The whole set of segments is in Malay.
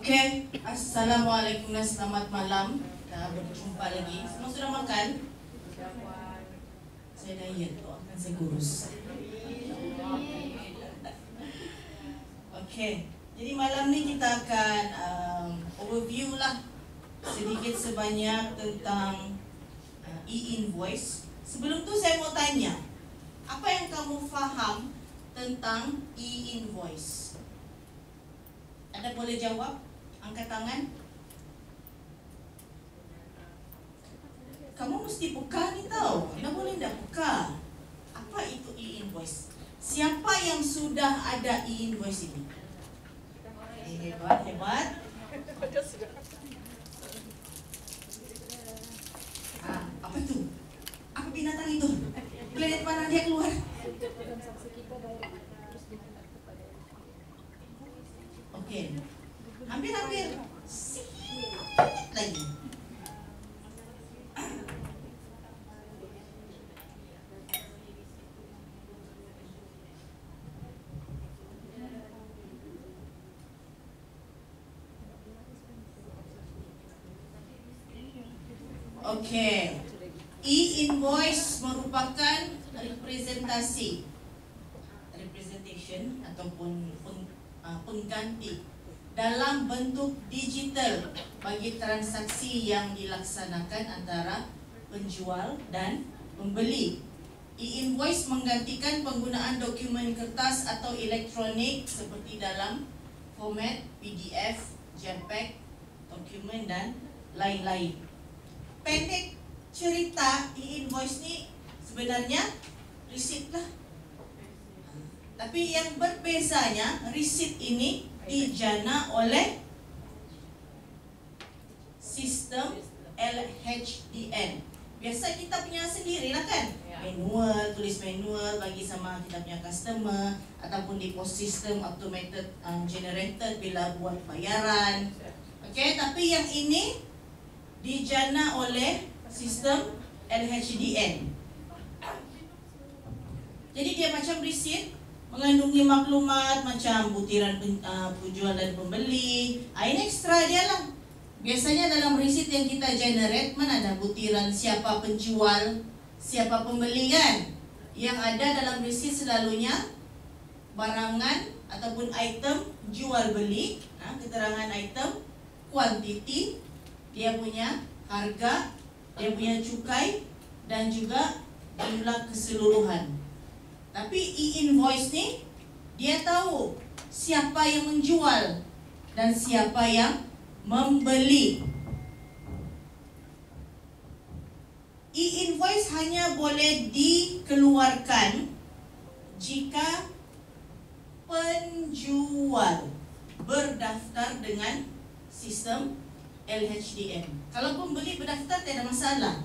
Okey, Assalamualaikum dan selamat malam. Kita berjumpa lagi. Semua sudah makan? Saya diet, doakan saya kurus. Okey, jadi malam ni kita akan overview lah sedikit sebanyak tentang e-invoice. Sebelum tu saya mau tanya, apa yang kamu faham tentang e-invoice? Ada boleh jawab? Angkat tangan. Kamu mesti peka ni tau. Anda boleh tak peka? Apa itu e-invoice? Siapa yang sudah ada e-invoice ini? Hebat, hebat. Apa itu? Apa binatang itu? Planet mana dia keluar? Okey. Hampir-hampir sedikit lagi. Okey. E-invoice merupakan representation ataupun pengganti dalam bentuk digital bagi transaksi yang dilaksanakan antara penjual dan pembeli. E-invoice menggantikan penggunaan dokumen kertas atau elektronik seperti dalam format PDF, JPEG, dokumen dan lain-lain. Pendek cerita, e-invoice ni sebenarnya resit lah. Tapi yang berbezanya, resit ini dijana oleh sistem LHDN. Biasa kita punya sendirilah kan, manual, tulis manual bagi sama kita punya customer, ataupun di post system automated generated bila buat bayaran. Okey, tapi yang ini dijana oleh sistem LHDN. Jadi dia macam resit, mengandungi maklumat macam butiran penjual dan pembeli. Ini ekstra dia lah. Biasanya dalam resit yang kita generate, mana ada butiran siapa penjual, siapa pembeli kan? Yang ada dalam resit selalunya barangan ataupun item jual beli, keterangan item, kuantiti, dia punya harga, dia punya cukai, dan juga jumlah keseluruhan. Tapi e-invoice ni, dia tahu siapa yang menjual dan siapa yang membeli. E-invoice hanya boleh dikeluarkan jika penjual berdaftar dengan sistem LHDN. Kalau pembeli berdaftar tidak ada masalah.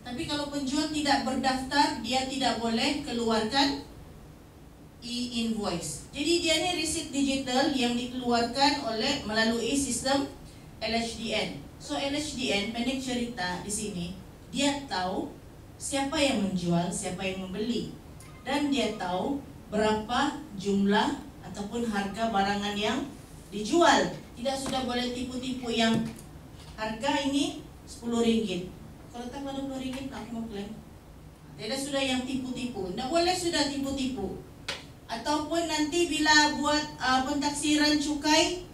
Tapi kalau penjual tidak berdaftar, dia tidak boleh keluarkan e-invoice. Jadi dia ni resit digital yang dikeluarkan oleh melalui sistem LHDN. So LHDN pendek cerita di sini, dia tahu siapa yang menjual, siapa yang membeli, dan dia tahu berapa jumlah ataupun harga barangan yang dijual. Tidak sudah boleh tipu-tipu yang harga ini RM10. Kalau tak RM20, aku mau klaim. Tidak sudah yang tipu-tipu. Tidak boleh sudah tipu-tipu. Ataupun nanti bila buat pentaksiran cukai,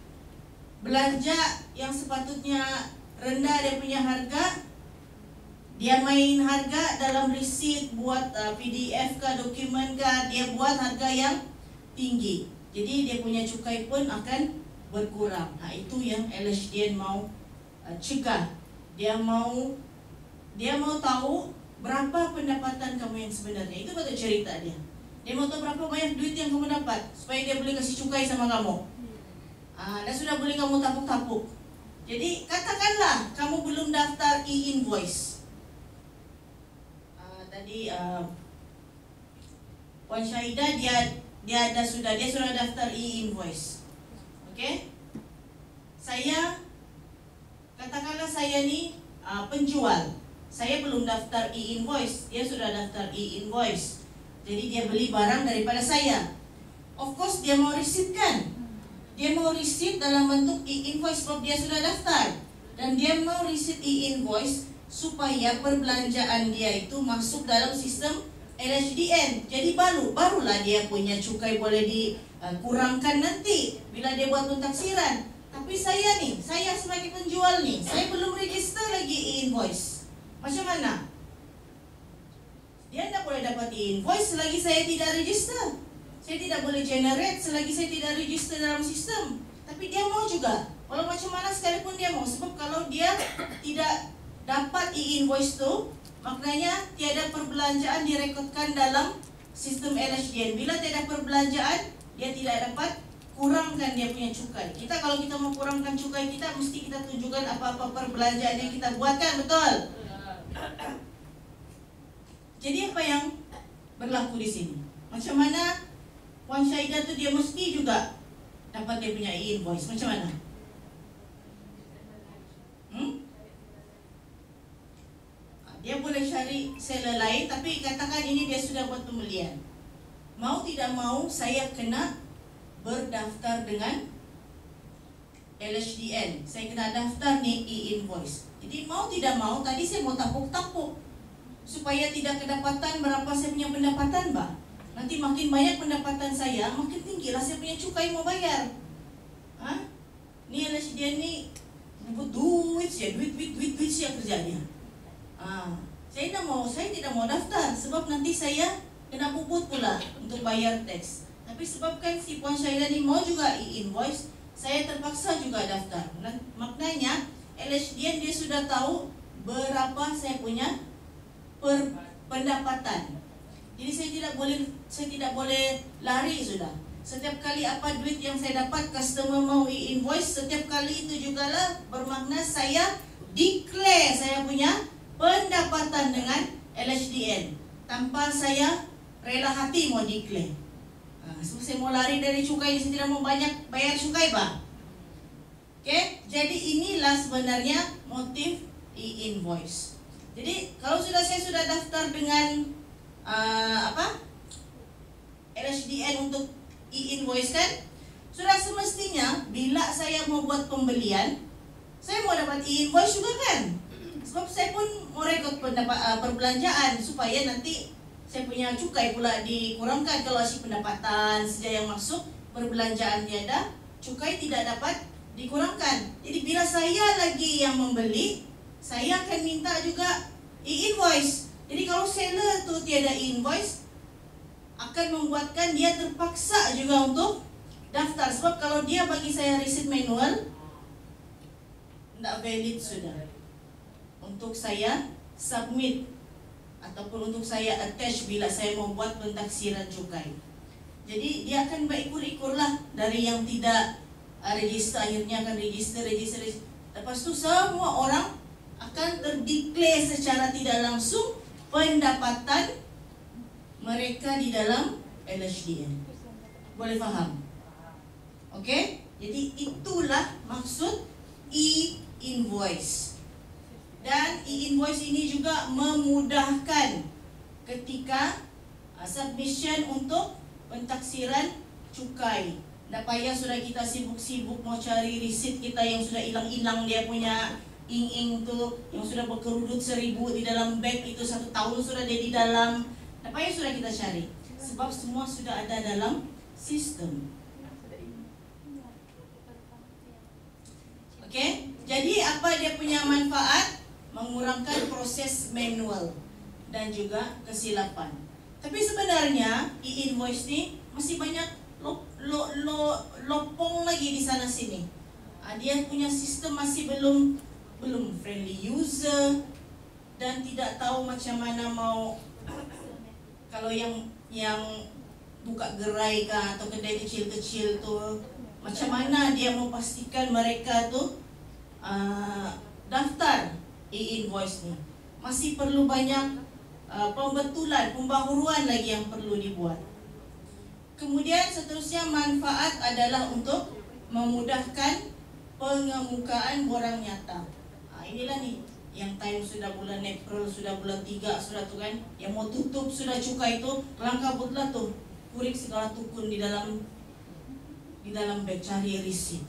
belanja yang sepatutnya rendah dia punya harga, dia main harga dalam resit, buat PDF kah, dokumen kah, dia buat harga yang tinggi. Jadi dia punya cukai pun akan berkurang. Itu yang LHDN mau cegah. Dia mau tahu berapa pendapatan kamu yang sebenarnya. Itu betul cerita dia. Dia mau tahu berapa banyak duit yang kamu dapat supaya dia boleh kasih cukai sama kamu. Dan sudah boleh kamu tapuk-tapuk. Jadi katakanlah kamu belum daftar e-invoice. Tadi Puan Syahidah dia sudah daftar e-invoice. Okey? Katakanlah saya ni penjual. Saya belum daftar e-invoice, dia sudah daftar e-invoice. Jadi dia beli barang daripada saya. Of course dia mau resit kan? dia mau receipt dalam bentuk e-invoice sebab dia sudah daftar. Dan dia mau receipt e-invoice supaya perbelanjaan dia itu masuk dalam sistem LHDN. Jadi barulah dia punya cukai boleh dikurangkan nanti bila dia buat pentaksiran. Tapi saya sebagai penjual nih, saya belum register lagi e-invoice. Macam mana? Dia tidak boleh dapat e-invoice selagi saya tidak register. Saya tidak boleh generate selagi saya tidak register dalam sistem. Tapi dia mau juga, walau macam mana sekalipun dia mau. Sebab kalau dia tidak dapat e-invoice tu, maknanya tiada perbelanjaan direkodkan dalam sistem LHDN. Bila tiada perbelanjaan, dia tidak dapat kurangkan dia punya cukai. Kalau kita mau kurangkan cukai kita, mesti kita tunjukkan apa-apa perbelanjaan yang kita buatkan, betul? Jadi apa yang berlaku di sini? Macam mana Puan Syahidah tu dia mesti juga dapat dia punya e-invoice. Macam mana? Dia boleh cari seller lain, tapi katakan ini dia sudah buat pembelian. Mau tidak mau saya kena berdaftar dengan LHDN. Saya kena daftar nih e-invoice. Jadi mau tidak mau, tadi saya mau tapuk-tapuk supaya tidak kedapatan berapa saya punya pendapatan, Mbak. Nanti makin banyak pendapatan saya, makin tinggilah saya punya cukai mau bayar. Ni LHDN ni duit saya kerjanya. Saya tidak mau daftar sebab nanti saya kena puput pula untuk bayar teks. Tapi sebabkan si Puan Syahidah ni mau juga e-invoice, saya terpaksa juga daftar. Maknanya LHDN dia sudah tahu berapa saya punya pendapatan. Jadi saya tidak boleh lari sudah. Setiap kali apa duit yang saya dapat, customer mau e-invoice, setiap kali itu jugalah bermakna saya declare saya punya pendapatan dengan LHDN tanpa saya rela hati mau declare. So saya mau lari dari cukai, saya tidak mau banyak bayar cukai, Pak. Okay? Jadi inilah sebenarnya motif e-invoice. Jadi kalau saya sudah daftar dengan LHDN untuk e-invoice kan, sudah semestinya bila saya mau buat pembelian, saya mau dapat e-invoice juga kan. Sebab saya pun mau rekod perbelanjaan supaya nanti saya punya cukai pula dikurangkan. Kalau si pendapatan saja yang masuk, perbelanjaan tiada, cukai tidak dapat dikurangkan. Jadi bila saya lagi yang membeli, saya akan minta juga e-invoice. Jadi kalau seller tu tiada e-invoice, akan membuatkan dia terpaksa juga untuk daftar. Sebab kalau dia bagi saya receipt manual, tidak valid sudah untuk saya submit ataupun untuk saya attach bila saya mau buat pentaksiran cukai. Jadi dia akan berukur-ukurlah dari yang tidak register, akhirnya akan register. Lepas tu semua orang akan terdeclare secara tidak langsung pendapatan mereka di dalam LHDN. Boleh faham? Okey? Jadi itulah maksud e-invoice. Dan e-invoice ini juga memudahkan ketika submission untuk pentaksiran cukai. Tak payah sudah kita sibuk-sibuk mau cari receipt kita yang sudah hilang-hilang dia punya ing-ing tu, yang sudah berkerudut 1000 di dalam bag itu 1 tahun sudah dia di dalam. Tak payah sudah kita cari sebab semua sudah ada dalam sistem. Okey, jadi apa dia punya manfaat? Mengurangkan proses manual dan juga kesilapan. Tapi sebenarnya e-invoice ni masih banyak lopong lagi di sana sini. Dia punya sistem masih belum friendly user dan tidak tahu macam mana mau, kalau yang buka gerai kah atau kedai kecil-kecil tu, macam mana dia mau pastikan mereka tu daftar e-invoice ni. Masih perlu banyak pembetulan, pembaharuan lagi yang perlu dibuat. Kemudian seterusnya manfaat adalah untuk memudahkan pengemukaan borang nyata. Inilah nih yang time sudah bulan April, sudah bulan 3 sudah tu kan, yang mau tutup sudah cukai itu, langkah butlah tu kurik segala tukun di di dalam beg cari receipt.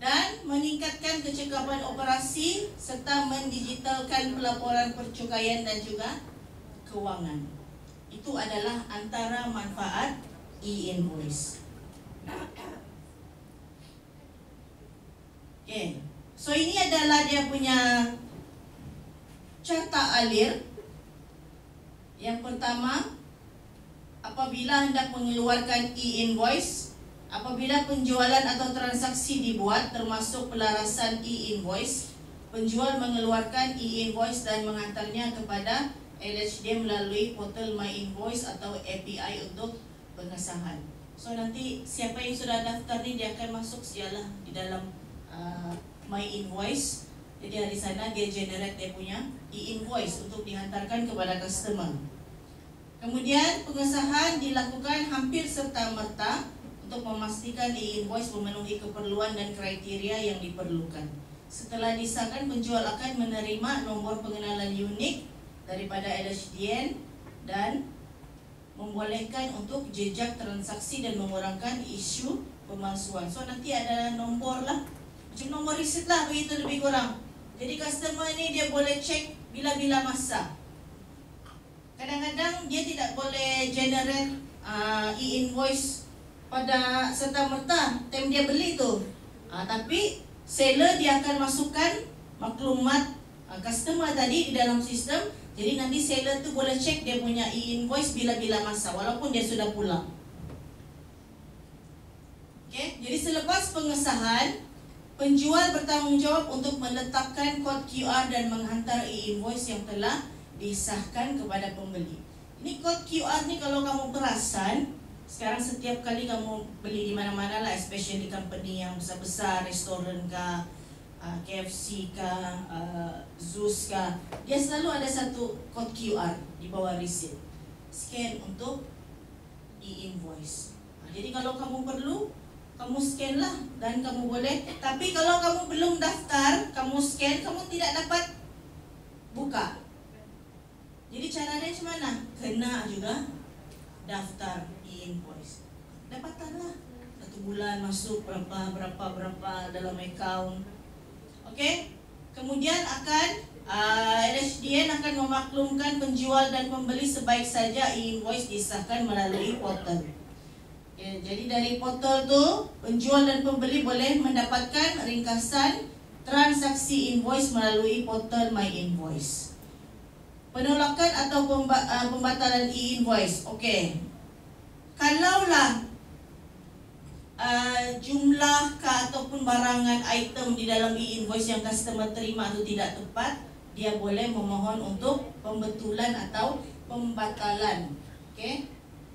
Dan meningkatkan kecekapan operasi serta mendigitalkan pelaporan percukaian dan juga kewangan. Itu adalah antara manfaat e-invoice. Okay. So ini adalah dia punya carta alir. Yang pertama, apabila hendak mengeluarkan e-invoice, apabila penjualan atau transaksi dibuat termasuk pelarasan e-invoice, penjual mengeluarkan e-invoice dan menghantarnya kepada LHDN melalui portal My Invoice atau API untuk pengesahan. So nanti siapa yang sudah daftar ni dia akan masuk sialah di dalam My Invoice. Jadi dari sana dia generate dia punya e-invoice untuk dihantarkan kepada customer. Kemudian pengesahan dilakukan hampir serta-merta untuk memastikan e-invoice memenuhi keperluan dan kriteria yang diperlukan. Setelah disahkan, penjual akan menerima nombor pengenalan unik daripada LHDN dan membolehkan untuk jejak transaksi dan mengurangkan isu pemalsuan. So nanti ada nombor lah, macam nombor resit lah, begitu lebih kurang. Jadi customer ni dia boleh cek bila-bila masa. Kadang-kadang dia tidak boleh generate e-invoice pada serta-merta time dia beli tu. Tapi seller dia akan masukkan maklumat customer tadi di dalam sistem. Jadi nanti seller tu boleh cek dia punya e-invoice bila-bila masa walaupun dia sudah pulang. Okay? Jadi selepas pengesahan, penjual bertanggungjawab untuk meletakkan kod QR dan menghantar e-invoice yang telah disahkan kepada pembeli. Ini kod QR ni kalau kamu perasan, sekarang setiap kali kamu beli di mana-mana lah, especially company yang besar-besar, restoran kah, KFC kah, Zeus kah, dia selalu ada satu kod QR di bawah receipt. Scan untuk e-invoice. Jadi kalau kamu perlu, kamu scan lah dan kamu boleh. Tapi kalau kamu belum daftar, kamu scan, kamu tidak dapat buka. Jadi caranya macam mana? Kena juga daftar e-invoice. Dapatanlah 1 bulan masuk berapa dalam account. Okey. Kemudian akan LHDN akan memaklumkan penjual dan pembeli sebaik saja e-invoice disahkan melalui portal. Ya, jadi dari portal tu penjual dan pembeli boleh mendapatkan ringkasan transaksi invoice melalui portal My Invoice. Penolakan atau pembatalan e-invoice. Okey. Kalaulah jumlah ataupun barangan item di dalam e-invoice yang customer terima itu tidak tepat, dia boleh memohon untuk pembetulan atau pembatalan. Okey.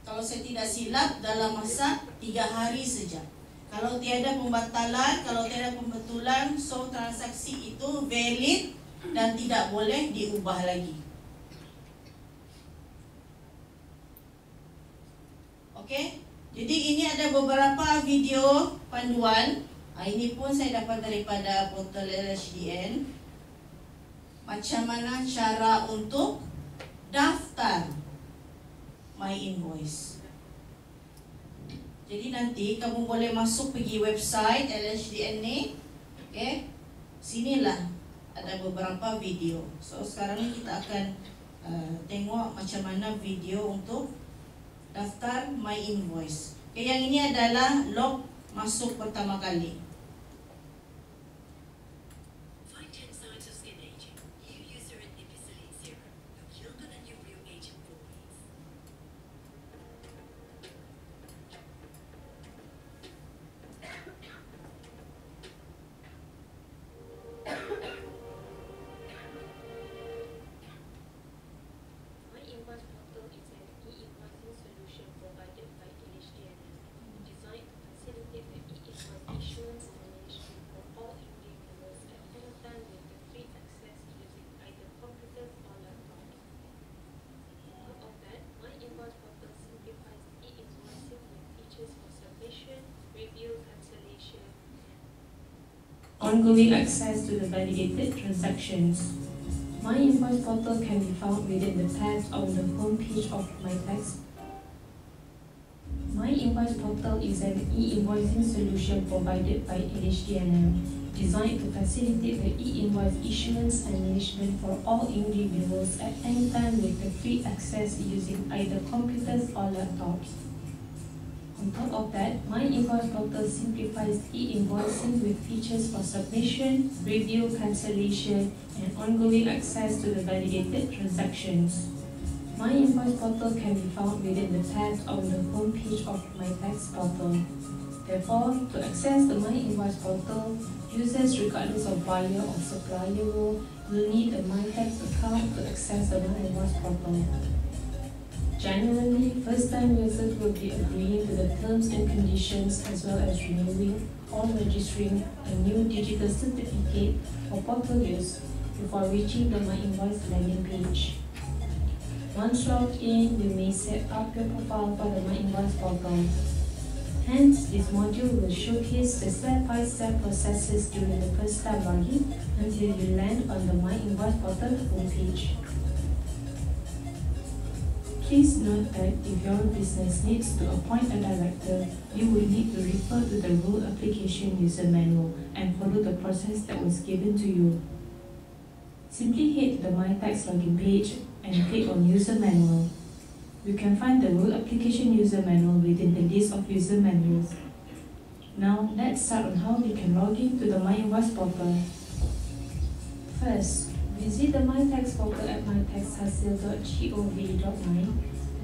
Kalau saya tidak silap dalam masa 3 hari saja. Kalau tiada pembatalan, kalau tiada pembetulan, so transaksi itu valid dan tidak boleh diubah lagi. Okey. Jadi ini ada beberapa video panduan. Ini pun saya dapat daripada portal LHDN. Macam mana cara untuk daftar My Invoice. Jadi nanti kamu boleh masuk pergi website LHDN ni. Okay. Sinilah ada beberapa video. So sekarang ni kita akan tengok macam mana video untuk daftar My Invoice. Okay, yang ini adalah log masuk pertama kali. Ongoing access to the validated transactions. My Invoice portal can be found within the tabs on the home page of My Tax. My Invoice Portal is an e-invoicing solution provided by LHDNM, designed to facilitate the e-invoice issuance and management for all individuals at any time with the free access using either computers or laptops. On top of that, My Invoice Portal simplifies e-invoicing with features for submission, review, cancellation, and ongoing access to the validated transactions. My Invoice Portal can be found within the tabs on the home page of MyTax Portal. Therefore, to access the My Invoice Portal, users regardless of buyer or supplier role will need a MyTax account to access the My Invoice Portal. Generally, first-time users will be agreeing to the terms and conditions as well as renewing or registering a new digital certificate for portal use before reaching the My Invoice landing page. Once logged in, you may set up your profile for the My Invoice Portal. Hence, this module will showcase the step-by-step processes during the first-time login until you land on the My Invoice Portal homepage. Please note that if your business needs to appoint a director, you will need to refer to the Rule Application User Manual and follow the process that was given to you. Simply head to the MyTax login page and click on User Manual. You can find the Rule Application User Manual within the list of user manuals. Now, let's start on how we can log in to the My Invoice Portal. First, visit the MyTax Portal at mytaxhasil.gov.my.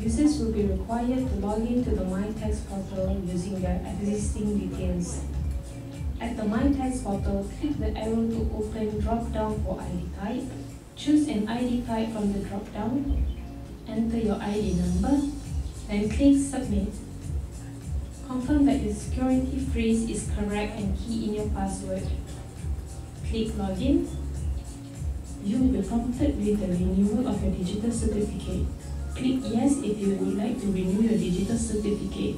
Users will be required to log in to the MyTax Portal using their existing details. At the MyTax Portal, click the arrow to open drop-down for ID type. Choose an ID type from the drop-down. Enter your ID number, then click Submit. Confirm that your security phrase is correct and key in your password. Click Login. You will be prompted with the renewal of your digital certificate. Click Yes if you would like to renew your digital certificate.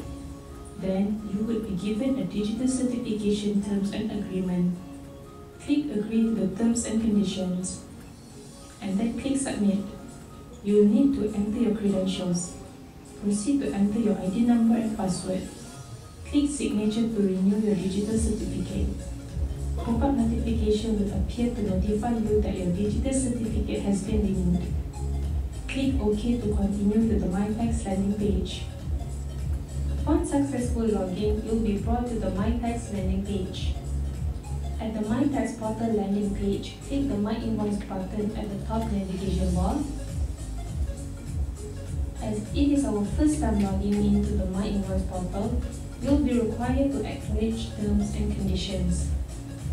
Then, you will be given a digital certification terms and agreement. Click Agree to the terms and conditions, and then click Submit. You will need to enter your credentials. Proceed to enter your ID number and password. Click Signature to renew your digital certificate. Pop-up notification will appear to notify you that your digital certificate has been renewed. Click OK to continue to the MyTax landing page. Upon successful login, you'll be brought to the MyTax landing page. At the MyTax Portal landing page, click the My Invoice button at the top navigation bar. As it is our first time logging into the My Invoice Portal, you'll be required to acknowledge terms and conditions.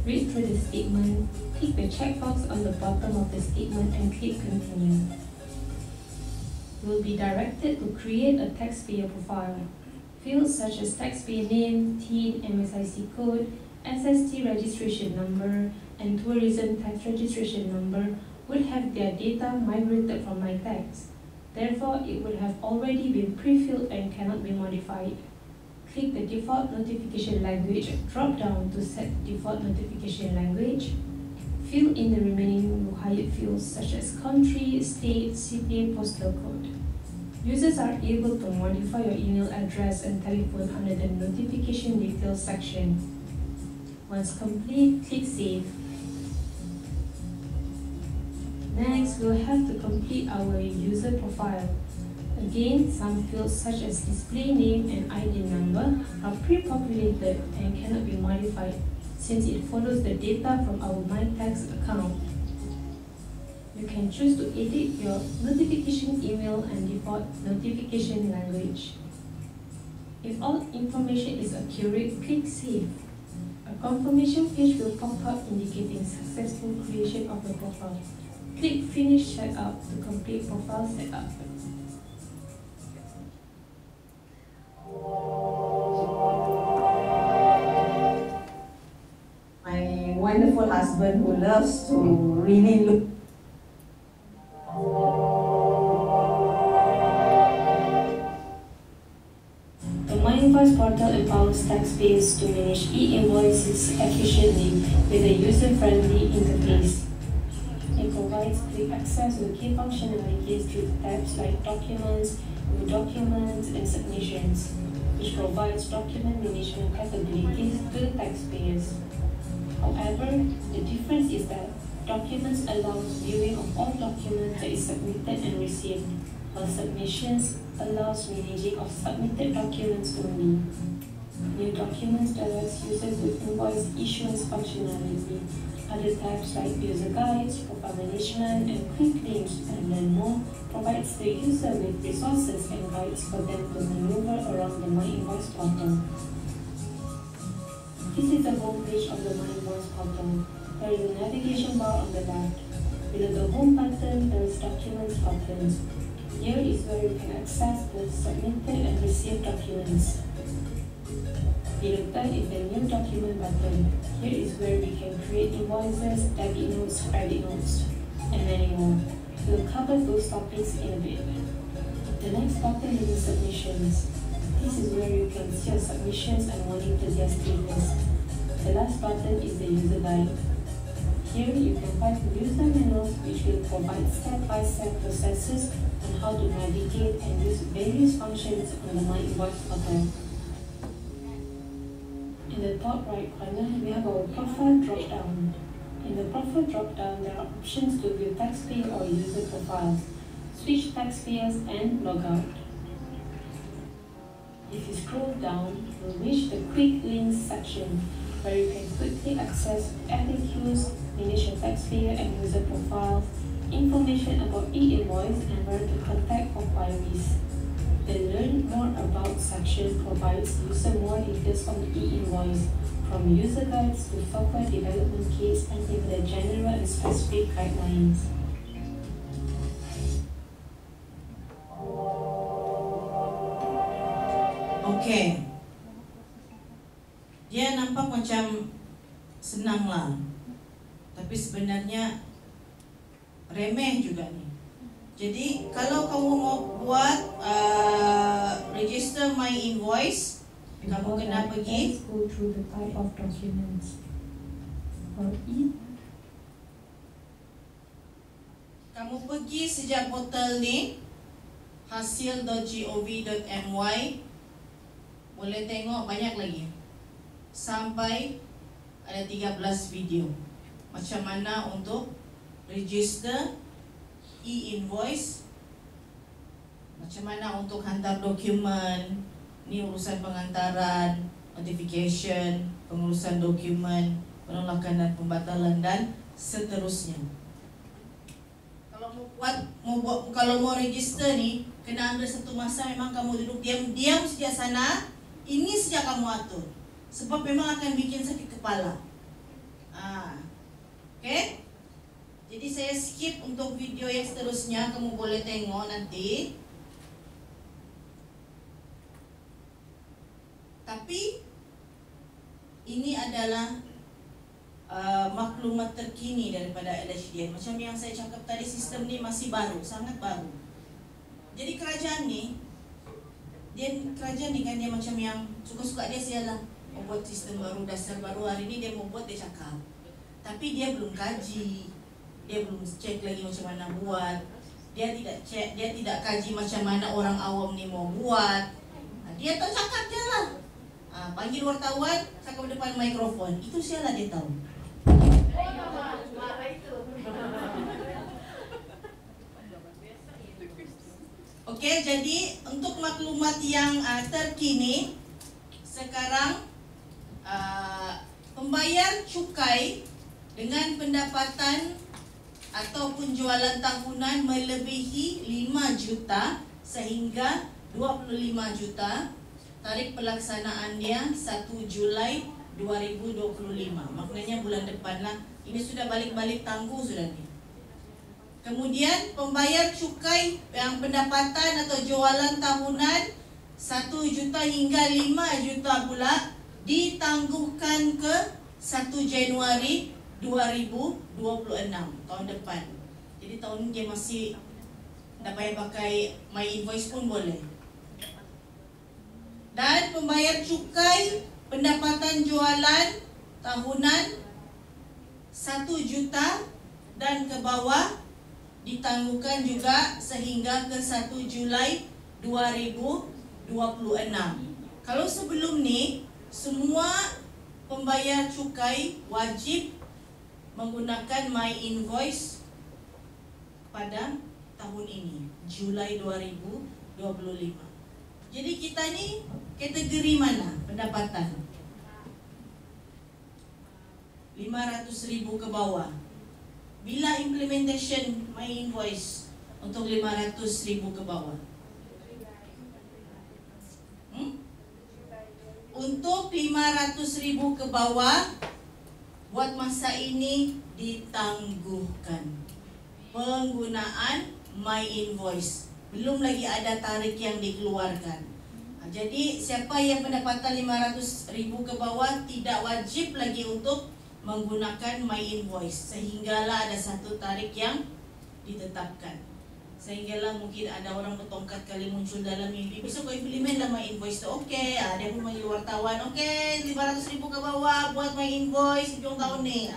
Read through the statement, click the checkbox on the bottom of the statement and click Continue. You'll be directed to create a taxpayer profile. Fields such as taxpayer name, TIN, MSIC code, SST registration number, and tourism tax registration number would have their data migrated from MyTax. Therefore, it would have already been pre-filled and cannot be modified. Click the Default Notification Language drop-down to set the default notification language. Fill in the remaining required fields such as country, state, city, postal code. Users are able to modify your email address and telephone under the Notification Details section. Once complete, click Save. Next, we'll have to complete our user profile. Again, some fields such as display name and ID number are pre-populated and cannot be modified since it follows the data from our MyTax account. You can choose to edit your notification email and default notification language. If all information is accurate, click Save. A confirmation page will pop up indicating successful creation of the profile. Click Finish Setup to complete profile setup. My wonderful husband who loves to really look. The My Invoice Portal empowers taxpayers to manage e-invoices efficiently with a user-friendly interface. It provides quick access to key functionalities through tabs like Documents, New Documents, and Submissions. which provides document management capabilities to taxpayers. However, the difference is that documents allows viewing of all documents that is submitted and received, while submissions allows managing of submitted documents only. New documents directs users with invoice issuance functionality. Other tabs like user guides, profile management, and quick links and learn more provides the user with resources and guides for them to maneuver around the My Invoice portal. This is the home page of the My Invoice portal. There is a navigation bar on the left. Below the home button, there is Documents button. Here is where you can access the submitted and received documents. Below that is the New Document button. Here is where we can create invoices, debit notes, credit notes, and many more. We'll cover those topics in a bit. The next button is the Submissions. This is where you can see your submissions and monitor their status. The last button is the User Guide. Here you can find user manuals which will provide step-by-step processes on how to navigate and use various functions on the My Invoice portal. In the top right corner, we have our profile drop-down. In the profile drop-down, there are options to view taxpayer or user profiles, switch taxpayers, and log out. If you scroll down, you'll reach the Quick Links section, where you can quickly access FAQs, manage your taxpayer and user profiles, information about e-invoice, and where to contact for queries. The Learn More About section provides user more details on e-invoice, from user guides to software development kits and even the general and specific guidelines. Okay. Dia nampak macam senang lah, tapi sebenarnya remeh juga nih. Jadi kalau kamu mau buat register My Invoice, kamu kena pergi. Let's go through the type of documents. Kamu pergi sejak portal ni hasil.gov.my, boleh tengok banyak lagi. Sampai ada 13 video macam mana untuk register e-invoice, macam mana untuk hantar dokumen, ni urusan pengantaran, notification, pengurusan dokumen, penolakan dan pembatalan dan seterusnya. Kalau mau register ni, kena ambil satu masa, memang kamu duduk diam-diam sejak sana. Ini sejak kamu atur, sebab memang akan bikin sakit kepala. Okay? Jadi saya skip untuk video yang seterusnya, kamu boleh tengok nanti. Tapi ini adalah maklumat terkini daripada LHDN. Macam yang saya cakap tadi, sistem ni masih baru, sangat baru. Jadi kerajaan ni kan dia macam yang suka-suka dia sialah membuat sistem baru, dasar baru. Hari ni dia mau buat, dia cakap. Tapi dia belum kaji, dia belum cek lagi macam mana buat. Dia tidak kaji macam mana orang awam ni mau buat. Dia tak cakap je lah. Panggil wartawan, cakap depan mikrofon. Itu sialah dia tahu. Okey, jadi untuk maklumat yang terkini, sekarang pembayar cukai dengan pendapatan ataupun jualan tahunan melebihi 5 juta sehingga 25 juta, tarikh pelaksanaannya 1 Julai 2025. Maknanya bulan depan lah. Ini sudah balik-balik tangguh sudah ni. Kemudian pembayar cukai yang pendapatan atau jualan tahunan 1 juta hingga 5 juta pula ditangguhkan ke 1 Januari 2026, tahun depan. Jadi tahun ni dia masih tak payah pakai My Invoice pun boleh. Dan pembayar cukai pendapatan jualan tahunan 1 juta dan ke bawah ditangguhkan juga sehingga ke 1 Julai 2026. Kalau sebelum ni, semua pembayar cukai wajib menggunakan My Invoice pada tahun ini, Julai 2025. Jadi kita ni kategori mana pendapatan? 500,000 ke bawah. Bila implementation My Invoice untuk 500,000 ke bawah? Untuk 500,000 ke bawah, buat masa ini ditangguhkan penggunaan My Invoice. Belum lagi ada tarikh yang dikeluarkan. Jadi siapa yang pendapatan 500,000 ke bawah tidak wajib lagi untuk menggunakan My Invoice, sehinggalah ada satu tarikh yang ditetapkan. Sehinggalah mungkin ada orang bertongkat kali muncul dalam mimpi, besok kau implement lah My Invoice tu. Okey, dia pun panggil wartawan. Okey, 500,000 ke bawah buat My Invoice hujung tahun ni.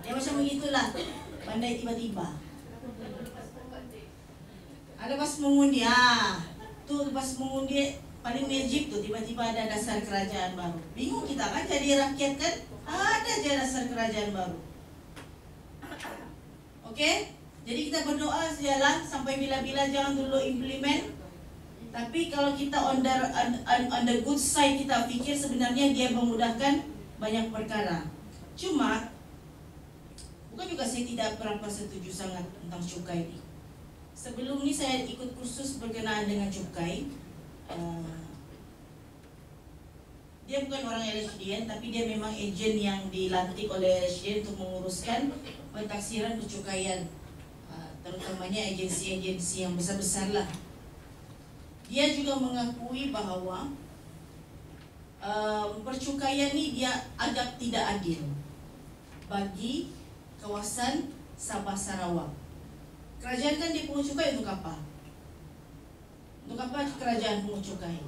Dia macam begitulah. Pandai tiba-tiba. Ada pas mengundi. Tu pas mengundi paling magic tu, tiba-tiba ada dasar kerajaan baru. Bingung kita kan jadi rakyat kan? Ada je dasar kerajaan baru. Okey? Jadi kita berdoa sajalah sampai bila-bila, jangan dulu implement. Tapi kalau kita on the good side, kita fikir sebenarnya dia memudahkan banyak perkara. Cuma bukan juga saya tidak berapa setuju sangat tentang cukai ini. Sebelum ni saya ikut kursus berkenaan dengan cukai. Dia bukan orang LHDN, tapi dia memang ejen yang dilantik oleh LHDN untuk menguruskan pentaksiran kecukaian, terutamanya agensi-agensi yang besar-besar lah. Dia juga mengakui bahawa percukaian ni dia agak tidak adil bagi kawasan Sabah Sarawak. Kerajaan kan dia pungut cukai untuk apa? Untuk apa kerajaan pungut cukai?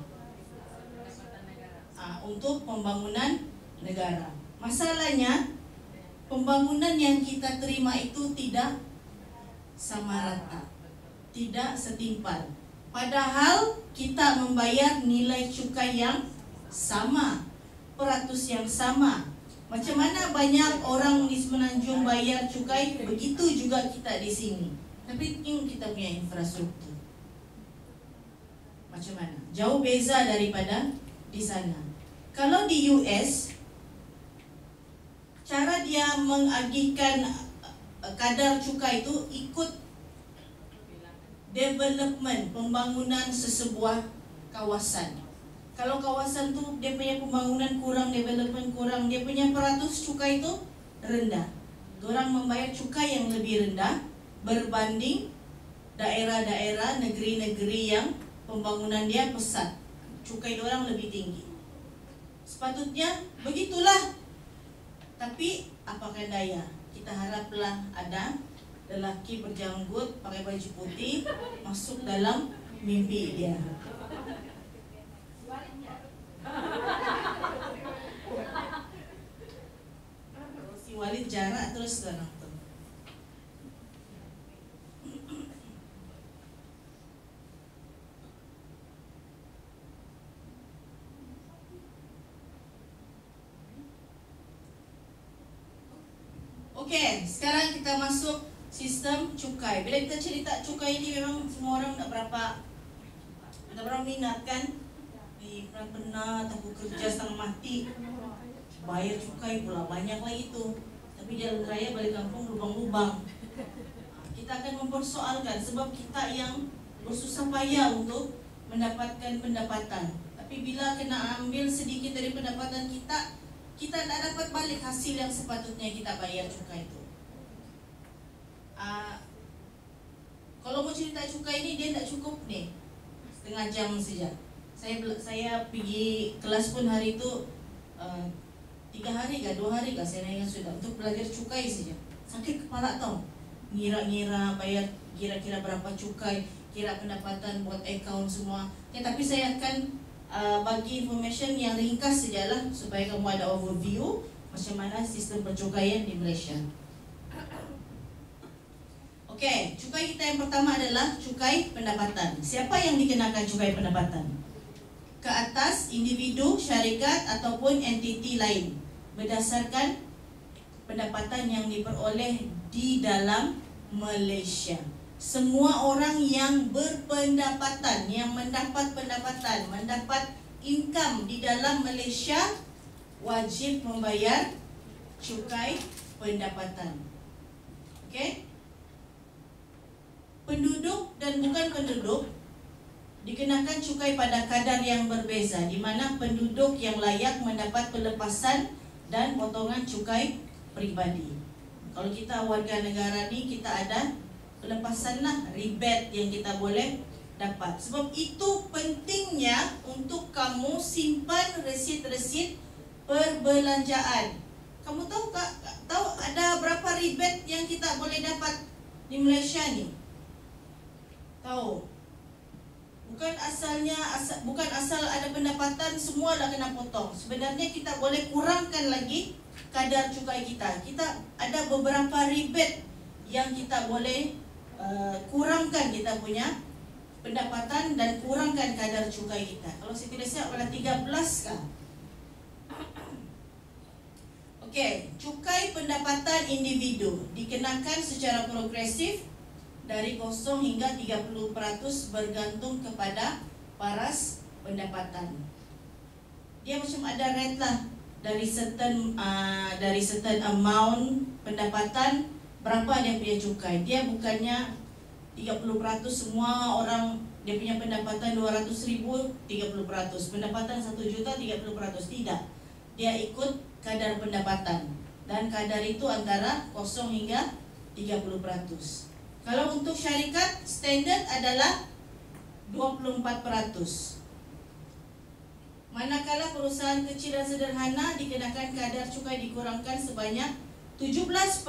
Untuk pembangunan negara. Masalahnya, pembangunan yang kita terima itu tidak sama rata, tidak setimpal. Padahal kita membayar nilai cukai yang sama, peratus yang sama. Macam mana banyak orang di Semenanjung bayar cukai, begitu juga kita di sini. Tapi kita punya infrastruktur macam mana? Jauh beza daripada di sana. Kalau di US, cara dia mengagihkan kadar cukai itu ikut development, pembangunan sesebuah kawasan. Kalau kawasan tu dia punya pembangunan kurang, development kurang, dia punya peratus cukai itu rendah. Orang membayar cukai yang lebih rendah berbanding daerah-daerah, negeri-negeri yang pembangunan dia pesat, cukai orang lebih tinggi. Sepatutnya begitulah. Tapi apakah daya? Kita haraplah ada lelaki berjanggut pakai baju putih masuk dalam mimpi dia. Si Walid jarak terus tenang tu. Okey, sekarang kita masuk sistem cukai. Bila kita cerita cukai ini memang semua orang tak berapa minat kan? Pernah aku kerja setengah mati, bayar cukai pula banyak lagi tu. Tapi jalan raya balik kampung lubang-lubang. Kita akan mempersoalkan sebab kita yang bersusah payah untuk mendapatkan pendapatan. Tapi bila kena ambil sedikit dari pendapatan kita, kita tak dapat balik hasil yang sepatutnya kita bayar cukai itu. Kalau mau cerita cukai ini dia tak cukup nih setengah jam saja. Saya pergi kelas pun hari itu 3 hari kah 2 hari kah saya ingat sudah untuk belajar cukai saja. Sakit kepala tau. Ngira-ngira bayar kira-kira berapa cukai, kira pendapatan buat account semua. Tapi saya akan bagi information yang ringkas sajalah supaya kamu ada overview macam mana sistem percukaian di Malaysia. Okey, cukai kita yang pertama adalah cukai pendapatan. Siapa yang dikenakan cukai pendapatan? ke atas individu, syarikat ataupun entiti lain berdasarkan pendapatan yang diperoleh di dalam Malaysia. Semua orang yang berpendapatan, yang mendapat pendapatan, mendapat income di dalam Malaysia wajib membayar cukai pendapatan. Okey? Penduduk dan bukan penduduk dikenakan cukai pada kadar yang berbeza, di mana penduduk yang layak mendapat pelepasan dan potongan cukai peribadi. Kalau kita warga negara ni, kita ada pelepasan lah, rebate yang kita boleh dapat. Sebab itu pentingnya untuk kamu simpan resit-resit perbelanjaan. Kamu tahu ada berapa rebate yang kita boleh dapat di Malaysia ni? Tahu? Bukan asal ada pendapatan semua dah kena potong. Sebenarnya kita boleh kurangkan lagi kadar cukai kita. Kita ada beberapa rebate yang kita boleh kurangkan kita punya pendapatan dan kurangkan kadar cukai kita. Kalau saya tidak silap pada 13 kah? Okey, cukai pendapatan individu dikenakan secara progresif dari 0 hingga 30% bergantung kepada paras pendapatan. Dia macam ada rate lah, dari certain amount pendapatan berapa dia punya cukai. Dia bukannya 30% semua orang dia punya pendapatan 200,000 30%, pendapatan 1 juta 30%. Tidak. Dia ikut kadar pendapatan dan kadar itu antara 0 hingga 30%. Kalau untuk syarikat, standard adalah 24%. Manakala perusahaan kecil dan sederhana dikenakan kadar cukai dikurangkan sebanyak 17%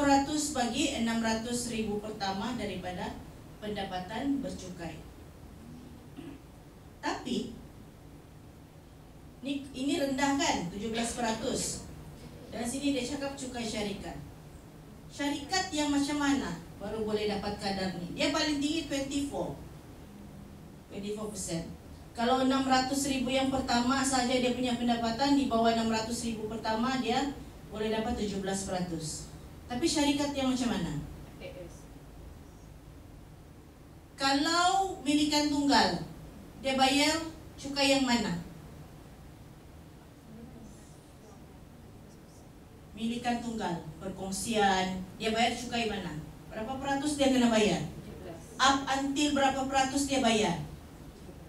bagi 600,000 pertama daripada pendapatan bercukai. Tapi ini rendah kan, 17%. Dan sini dia cakap cukai syarikat. Syarikat yang macam mana baru boleh dapat kadar ni? Dia paling tinggi 24%. Kalau 600,000 yang pertama saja dia punya pendapatan, di bawah 600,000 pertama dia boleh dapat 17%. Tapi syarikat yang macam mana? Kalau milikan tunggal, dia bayar cukai yang mana? Milikan tunggal, perkongsian, dia bayar cukai mana? Berapa peratus dia kena bayar? Up until berapa peratus dia bayar?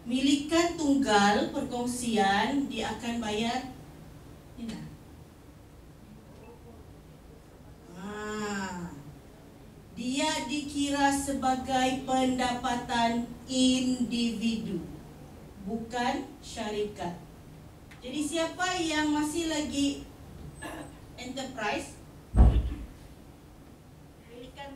Milikan tunggal, perkongsian, dia akan bayar ini. Dia dikira sebagai pendapatan individu, bukan syarikat. Jadi siapa yang masih lagi enterprise, milikan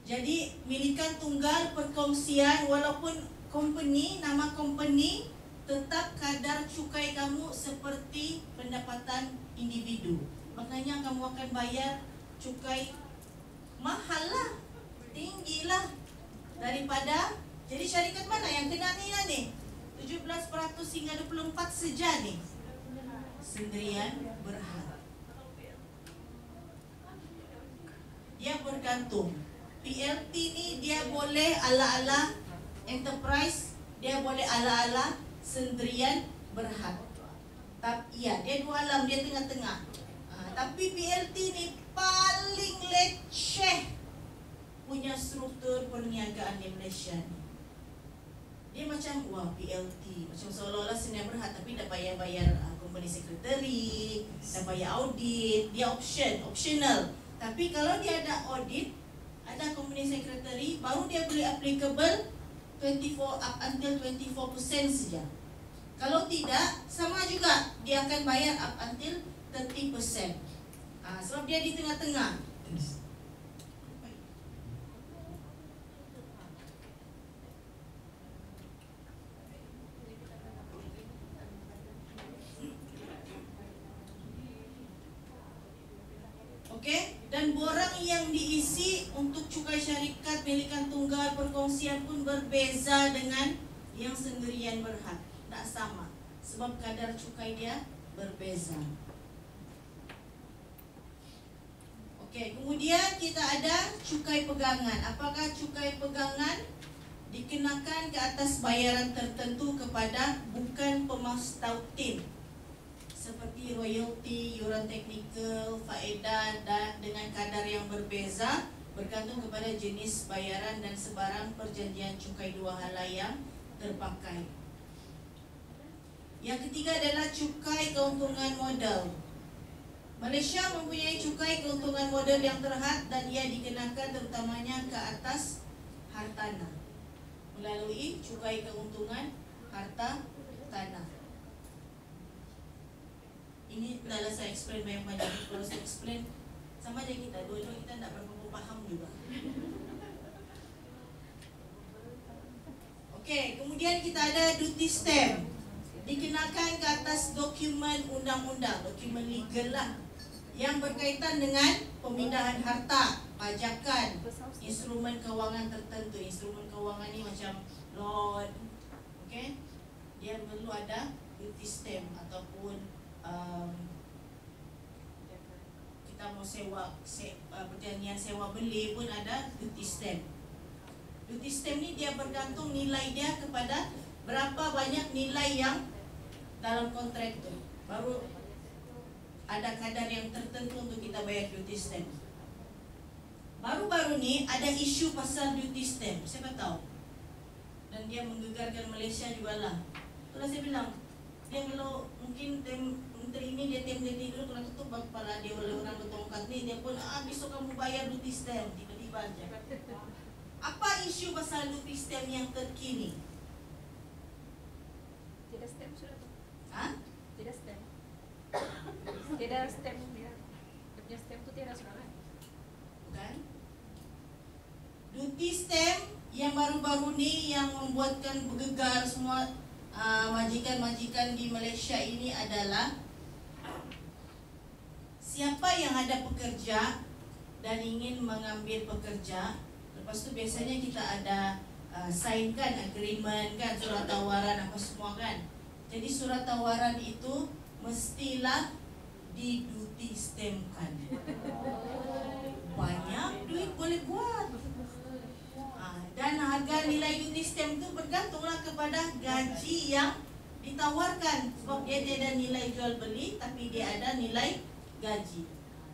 jadi milikan tunggal, perkongsian, walaupun company, nama company, tetap kadar cukai kamu seperti pendapatan individu. Maknanya kamu akan bayar cukai mahal lah, tinggi lah daripada. Jadi syarikat mana yang kena ni 17% hingga 24% saja ni? Sendirian Berhad. Dia bergantung. PLT ni dia boleh ala-ala enterprise, dia boleh ala-ala Sendirian Berhad. Tapi ya, dia dua alam, dia tengah-tengah. Tapi PLT ni paling leceh punya struktur perniagaan di Malaysia ni. Dia macam, wah PLT, macam seolah-olah Sendirian Berhad, tapi dah bayar company secretary, dah bayar audit, dia optional. Tapi kalau dia ada audit, ada company secretary, baru dia boleh applicable 24 up until 24% saja. Kalau tidak, sama juga dia akan bayar up until 30%. Sebab dia di tengah-tengah. Proporsi untuk cukai syarikat, milikan tunggal, perkongsian pun berbeza dengan yang sendirian berhad. Tak sama, sebab kadar cukai dia berbeza. Okey, kemudian kita ada cukai pegangan. Apakah cukai pegangan? Dikenakan ke atas bayaran tertentu kepada bukan pemastautin, seperti royalti, yuran teknikal, faedah dan dengan kadar yang berbeza bergantung kepada jenis bayaran dan sebarang perjanjian cukai dua hala yang terpakai. Yang ketiga adalah cukai keuntungan modal. Malaysia mempunyai cukai keuntungan modal yang terhad dan ia dikenakan terutamanya ke atas hartanah melalui cukai keuntungan harta tanah. Ini adalah saya explain banyak-banyak. Kalau saya explain sama aja kita, dua-dua kita tidak berapa paham juga. Okey, kemudian kita ada duty stamp. Dikenakan ke atas dokumen undang-undang, dokumen legal lah, yang berkaitan dengan pemindahan harta, pajakan, instrumen kewangan tertentu. Instrumen kewangan ni macam loan, okey, dia perlu ada duty stamp ataupun kita mau sewa, perjanjian sewa beli pun ada duty stamp. Duty stamp ni dia bergantung nilai dia kepada berapa banyak nilai yang dalam kontrak tu. Baru ada kadar yang tertentu untuk kita bayar duty stamp. Baru-baru ni ada isu pasal duty stamp, siapa tahu? Dan dia menggegarkan Malaysia juga lah. Kalau saya bilang, dia kalau mungkin menteri ini dia tem-tem dulu kalau tutup kepala dia oleh orang bertongkat ni, dia pun besok kamu bayar duty stamp, tiba-tiba aja. Apa isu pasal duty stamp yang terkini? Tidak stamp sudah tu. Ha? Tidak stamp. Tidak stamp dia. Dia punya stamp tu tidak sudah kan? Bukan? Duty stamp yang baru-baru ni yang membuatkan bergegar semua majikan-majikan di Malaysia ini adalah siapa yang ada pekerja dan ingin mengambil pekerja. Lepas tu biasanya kita ada sign kan, agreement kan, surat tawaran apa semua kan. Jadi surat tawaran itu mestilah di duty stamp kan. Banyak duit boleh buat. Dan harga nilai duty stamp itu bergantunglah kepada gaji yang ditawarkan. Sebab dia ada nilai jual beli tapi dia ada nilai gaji.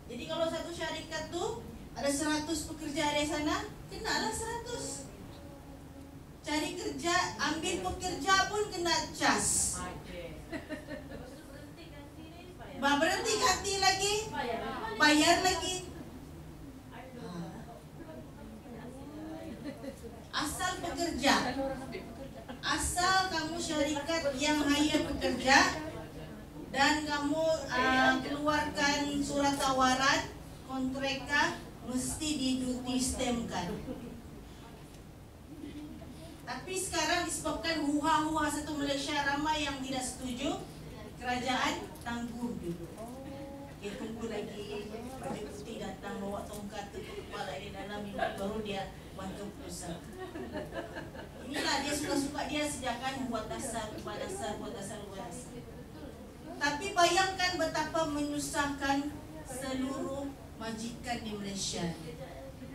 Jadi kalau satu syarikat tu ada 100 pekerja di sana, kenalah 100. Cari kerja, ambil pekerja pun kena cas. Berhenti ganti lagi, bayar lagi. Asal pekerja, asal kamu syarikat yang hire pekerja dan kamu keluarkan surat tawaran, kontraknya mesti di duty stamp kan. Tapi sekarang disebabkan huha-huha satu Malaysia ramai yang tidak setuju, kerajaan tangguh dulu. Dia tunggu lagi baju putih datang bawa tongkat tutup kepala di dalam ini baru dia buat keputusan. Inilah dia suka-suka dia sediakan buat dasar, buat dasar. Tapi bayangkan betapa menyusahkan seluruh majikan di Malaysia.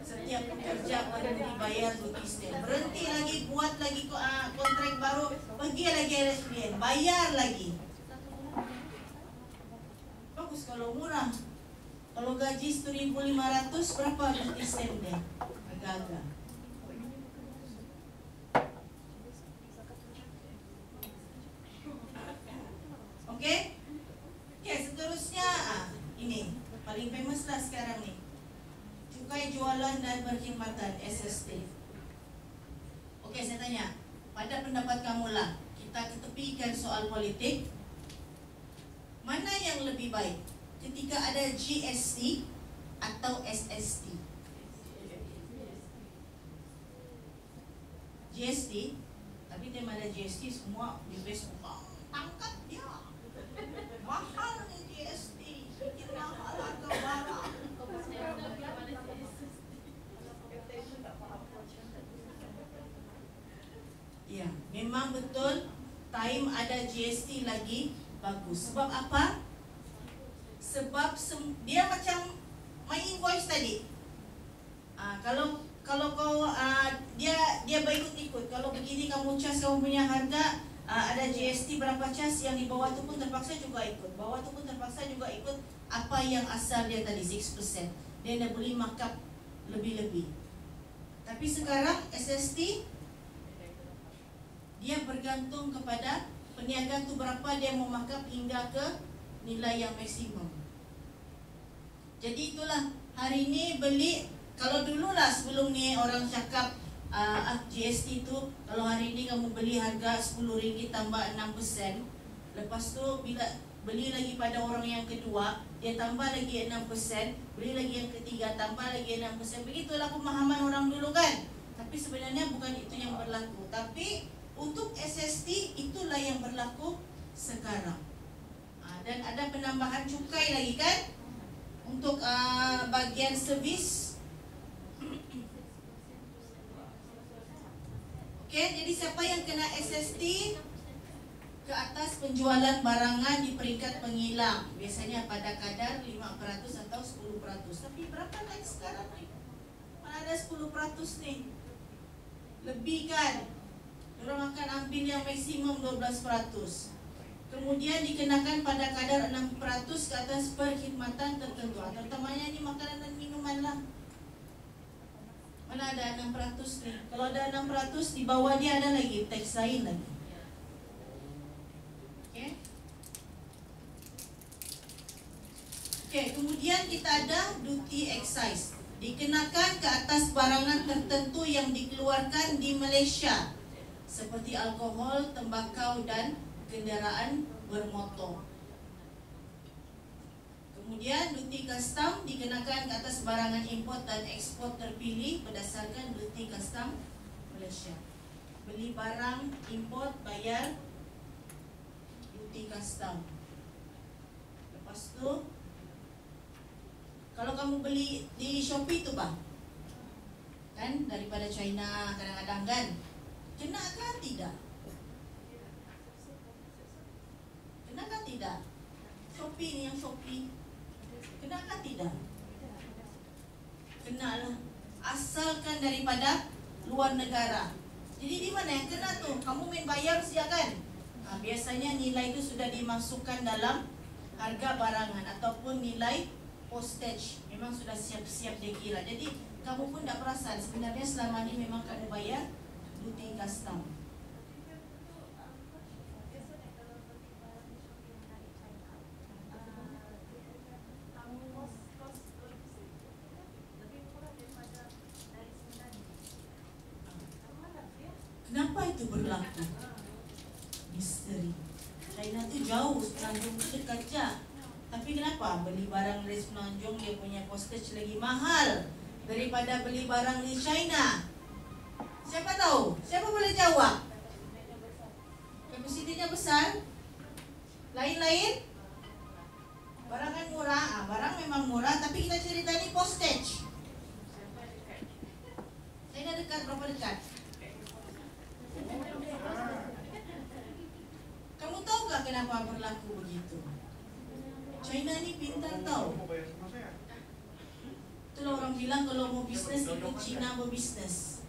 Setiap pekerja perlu dibayar duty stamp. Berhenti lagi, buat lagi kontrak baru, pergi lagi LHDN, bayar lagi. Bagus kalau murah. Kalau gaji 1,500 berapa duty stamp dia? Agak-agak. Okey? Okey, seterusnya ini paling famous lah sekarang ni. Cukai jualan dan perkhidmatan, SST. Okey, saya tanya, pada pendapat kamu lah, kita ketepikan soal politik. Mana yang lebih baik? Ketika ada GST atau SST? GST, tapi tema ada GST semua di base tangkap dia. Mahal ni GST, bikin mahal harga barang. memang betul time ada GST lagi bagus. Sebab apa? Sebab dia macam my invoice tadi. Kalau kau dia berikut-ikut. Kalau begini kamu cas kamu punya harga, ada GST berapa cas, yang di bawah tu pun terpaksa juga ikut. Bawah tu pun terpaksa juga ikut apa yang asal dia tadi 6%. Dia dah boleh markup lebih-lebih. Tapi sekarang SST dia bergantung kepada peniaga tu berapa dia mau markup hingga ke nilai yang maksimum. Jadi itulah hari ini beli. Kalau dulu lah sebelum ni orang cakap GST tu, kalau hari ini kamu beli harga RM10 tambah 6%, lepas tu bila beli lagi pada orang yang kedua, dia tambah lagi 6%, beli lagi yang ketiga, tambah lagi 6%. Begitulah pemahaman orang dulu kan. Tapi sebenarnya bukan itu yang berlaku. Tapi untuk SST itulah yang berlaku sekarang. Dan ada penambahan cukai lagi kan untuk bagian servis. Okey, jadi siapa yang kena SST? Ke atas penjualan barangan di peringkat pengilang, biasanya pada kadar 5% atau 10%. Tapi berapa naik sekarang ni? Mana ada 10% nih? Lebih kan? Orang akan ambil yang maksimum 12%. Kemudian dikenakan pada kadar 6% ke atas perkhidmatan tertentu. Terutamanya ini makanan dan minuman lah. Mana ada 6% nih? Kalau ada 6%, di bawah dia ada lagi teks lain lagi. Okey, kemudian kita ada duty excise. Dikenakan ke atas barangan tertentu yang dikeluarkan di Malaysia, seperti alkohol, tembakau dan kenderaan bermotor. Kemudian duty custom dikenakan ke atas barangan import dan ekspor terpilih berdasarkan duty custom Malaysia. Beli barang import bayar duty custom. Lepas tu kalau kamu beli di Shopee tu bang, kan daripada China kadang-kadang kan, kena kan tidak? Kena kan tidak? Shopee ni yang Shopee, kena kan tidak? Kena lah, asalkan daripada luar negara. Jadi di mana yang kena tu? Kamu main bayar saja kan? Biasanya nilai itu sudah dimasukkan dalam harga barangan ataupun nilai postage, memang sudah siap-siap dia kira. Jadi kamu pun tak perasan sebenarnya selama ni memang kamu bayar duty custom. Kenapa itu berlaku? Misteri. China tu jauh, Semenanjung tu dekat je. Tapi kenapa beli barang dari Semenanjung dia punya postage lagi mahal daripada beli barang di China? Siapa tahu? Siapa boleh jawab? Kapasitinya besar? Lain-lain? Barang kan murah? Barang memang murah, tapi kita cerita ni postage. China dekat, berapa dekat? Kamu tahu gak kenapa berlaku begitu? China ni pintar tau. Itulah orang bilang kalau mau bisnes ikut China berbisnes.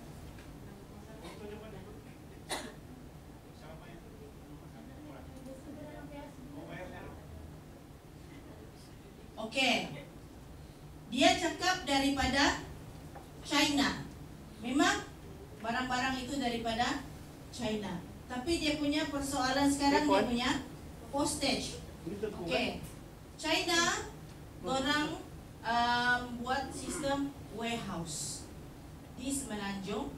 Okey. Dia cakap daripada China. Memang barang-barang itu daripada China. Tapi dia punya persoalan sekarang dia punya postage. Okey. China orang buat sistem warehouse di Semenanjung.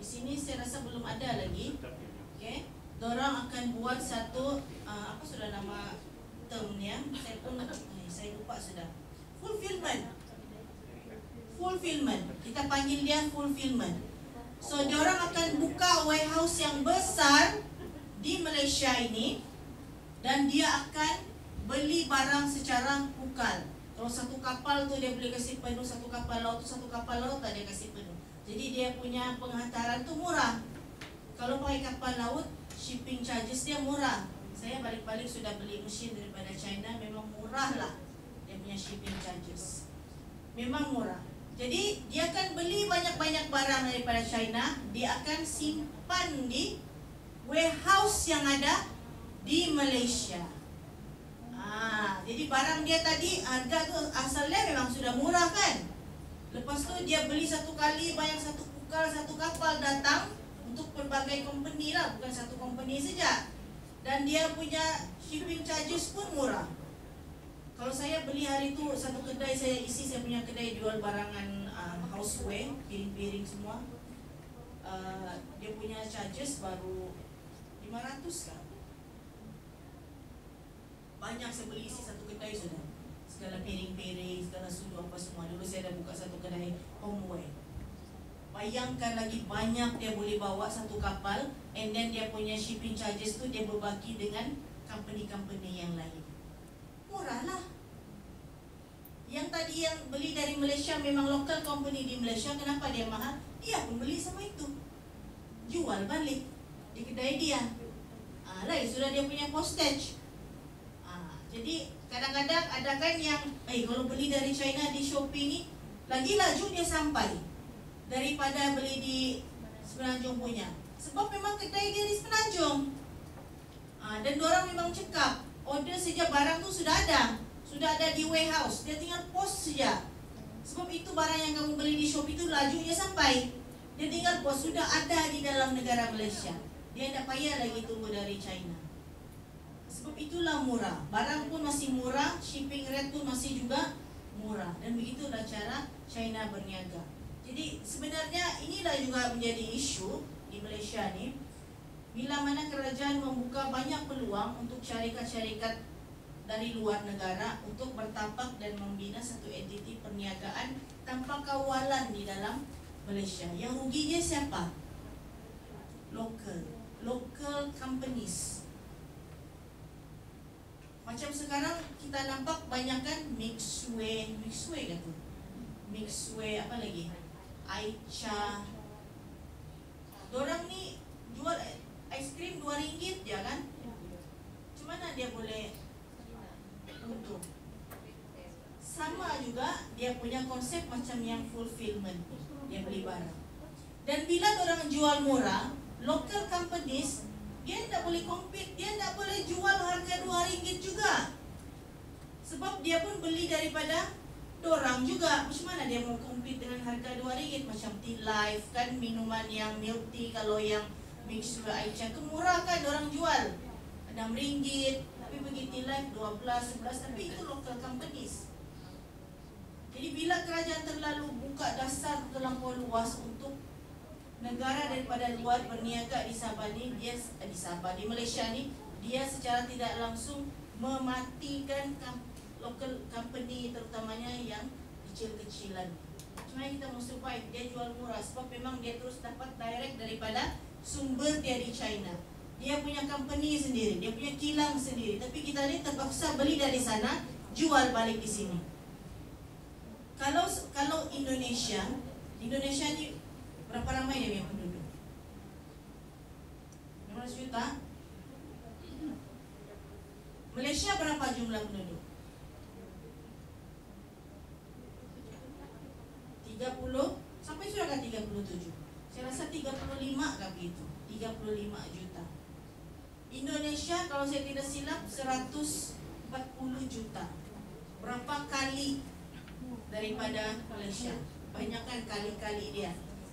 Di sini saya rasa belum ada lagi. Okey. Dorang akan buat satu apa sudah nama termnya? Saya lupa sudah. Fulfillment. Kita panggil dia fulfillment. So diorang akan buka warehouse yang besar di Malaysia ini dan dia akan beli barang secara pukal. Kalau satu kapal tu dia boleh kasih penuh, satu kapal laut tak dia kasih penuh. Jadi dia punya penghantaran tu murah. Kalau pakai kapal laut shipping charges dia murah. Saya balik-balik sudah beli mesin daripada China, memang murah lah dia punya shipping charges. Memang murah. Jadi dia akan beli banyak-banyak barang daripada China, dia akan simpan di warehouse yang ada di Malaysia. Jadi barang dia tadi harga tu asalnya memang sudah murah kan. Lepas tu dia beli satu kali banyak, satu kapal datang untuk berbagai company lah, bukan satu company saja. Dan dia punya shipping charges pun murah. Kalau saya beli hari tu satu kedai saya isi, saya punya kedai jual barangan houseware, piring-piring semua. Dia punya charges baru 500 kan. Banyak saya beli isi satu kedai sudah. Segala piring-piring, segala sudu apa semua. Dulu saya dah buka satu kedai homeware. Bayangkan lagi banyak dia boleh bawa satu kapal, and then dia punya shipping charges tu dia berbagi dengan company-company yang lain. Murah lah. Yang tadi yang beli dari Malaysia memang local company di Malaysia, kenapa dia mahal? Dia pun beli sama itu, jual balik di kedai dia. Lain sudah dia punya postage. Jadi kadang-kadang ada kan yang kalau beli dari China di Shopee ni lagi laju dia sampai daripada beli di Semenanjung punya. Sebab memang kedai dia di Semenanjung. Dan diorang memang cekap, order saja barang tu sudah ada di warehouse, dia tinggal post saja. Sebab itu barang yang kamu beli di Shopee itu lajunya sampai, dia tinggal post, sudah ada di dalam negara Malaysia. Dia tidak payah lagi tunggu dari China. Sebab itulah murah, barang pun masih murah, shipping rate pun masih juga murah. Dan begitulah cara China berniaga. Jadi sebenarnya inilah juga menjadi isu di Malaysia ni. Bila mana kerajaan membuka banyak peluang untuk syarikat-syarikat dari luar negara untuk bertapak dan membina satu entiti perniagaan tanpa kawalan di dalam Malaysia. Yang ruginya siapa? Local companies. Macam sekarang kita nampak banyak kan Mixway kata. Mixway apa lagi? Aicha. Dorang ni jual aiskrim RM2 je kan? Macam mana dia boleh untung? Sama juga dia punya konsep macam yang fulfillment. Dia beli barang. Dan bila orang jual murah, local companies dia tidak boleh compete, dia tidak boleh jual harga RM2 juga. Sebab dia pun beli daripada dorang juga. Macam mana dia mau compete dengan harga RM2? Macam Tea Life kan, minuman yang milk tea, kalau yang Mixway Aicha tu murah kan orang jual RM6, tapi bagi Tea Life 12, 11, tapi itu local companies. Jadi bila kerajaan terlalu buka dasar terlampau luas untuk negara daripada luar berniaga di Sabah ni, di Malaysia ni, dia secara tidak langsung mematikan local company, terutamanya yang kecil-kecilan. Cuma kita mau survive, dia jual murah sebab memang dia terus dapat direct daripada sumber dia di China. Dia punya company sendiri, dia punya kilang sendiri, tapi kita ni terpaksa beli dari sana, jual balik di sini. Kalau Indonesia ni berapa ramai dia punya penduduk? 15 juta. Malaysia berapa jumlah penduduk? 30 sampai sudah kan 37. Saya rasa 35 kah begitu. 35 juta. Indonesia kalau saya tidak silap 140 juta. Berapa kali daripada Malaysia? Banyakkan kali-kali dia.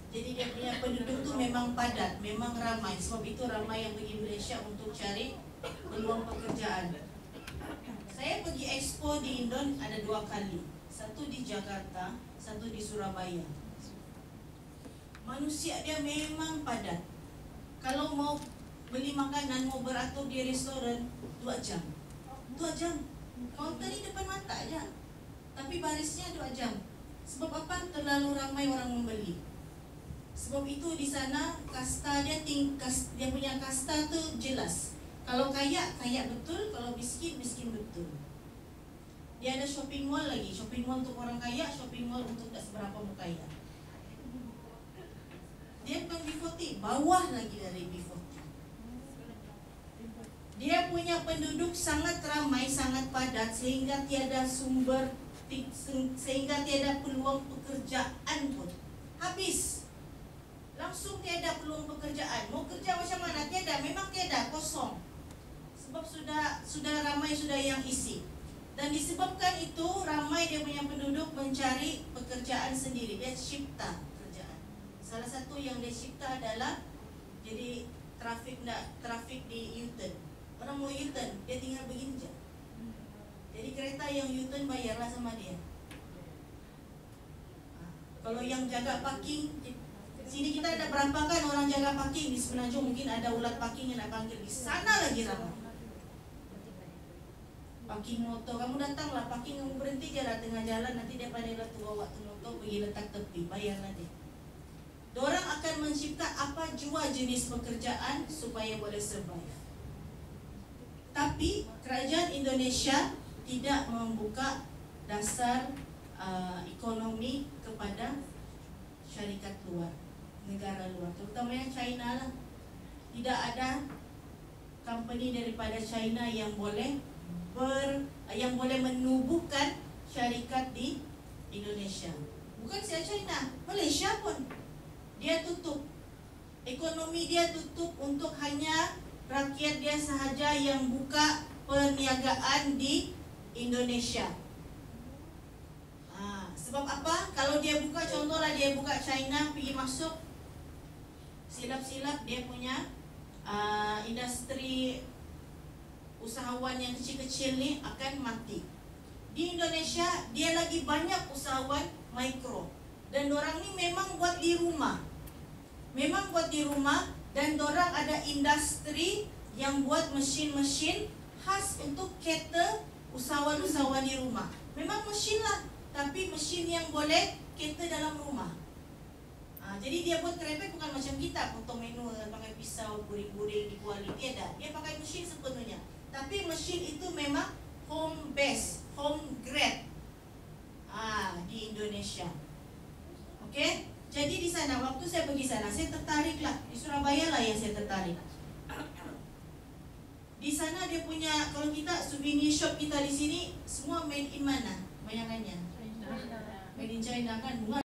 Jadi dia punya penduduk tu memang padat, memang ramai. Sebab itu ramai yang pergi Malaysia untuk cari peluang pekerjaan. Saya pergi expo di Indon ada 2 kali. Satu di Jakarta, satu di Surabaya. Manusia dia memang padat. Kalau mau beli makanan, mau beratur di restoran 2 jam. 2 jam. Kaunter ni depan mata aja. Tapi barisnya 2 jam. Sebab apa? Terlalu ramai orang membeli. Sebab itu di sana kasta dia dia punya kasta tu jelas. Kalau kaya, kaya betul. Kalau miskin, miskin betul. Dia ada shopping mall lagi. Shopping mall untuk orang kaya, shopping mall untuk tak seberapa orang kaya. Dia bukan B40, bawah lagi dari B40. Dia punya penduduk sangat ramai, sangat padat sehingga tiada sehingga tiada peluang pekerjaan pun. Habis. Langsung tiada peluang pekerjaan. Mau kerja macam mana? Tiada, memang tiada, kosong. Sebab sudah ramai sudah yang isi. Dan disebabkan itu ramai dia punya penduduk mencari pekerjaan sendiri. Dia cipta pekerjaan. Salah satu yang dia cipta adalah jadi trafik di U-turn. Orang mau U-turn, dia tinggal begini je. Jadi kereta yang U-turn bayarlah sama dia. Kalau yang jaga parking, sini kita ada berapa kan orang jaga parking. Di Semenanjung mungkin ada ulat parking yang nak panggil. Di sana lagi ramai. Parking motor, kamu datanglah parking, kamu berhenti je lah tengah jalan. Nanti dia pandai lah tu bawa tu motor pergi letak tepi, bayar nanti. Diorang akan mencipta apa jua jenis pekerjaan supaya boleh survive. Tapi kerajaan Indonesia tidak membuka dasar ekonomi kepada syarikat luar, negara luar, terutamanya China lah. Tidak ada company daripada China yang boleh menubuhkan syarikat di Indonesia. Bukan saja China, Malaysia pun dia tutup. Ekonomi dia tutup untuk hanya rakyat dia sahaja yang buka perniagaan di Indonesia. Sebab apa? Kalau dia buka, contohlah dia buka China, pergi masuk, silap-silap dia punya industri usahawan yang kecil-kecil ni akan mati. Di Indonesia dia lagi banyak usahawan mikro. Dan dorang ni memang buat di rumah. Dan dorang ada industri yang buat mesin-mesin khas untuk cater usahawan-usahawan di rumah. Memang mesin lah, tapi mesin yang boleh cater dalam rumah. Jadi dia buat kerepek bukan macam kita, potong menu, pakai pisau, guring-guring, dikuali. Tiada, dia pakai mesin sepenuhnya. Tapi mesin itu memang home base, home grade di Indonesia. Okey? Jadi di sana, waktu saya pergi sana, saya tertarik lah. Di Surabaya lah yang saya tertarik. Di sana dia punya, kalau kita souvenir shop kita di sini, semua made in mana? Bayangannya made in China kan? Bunga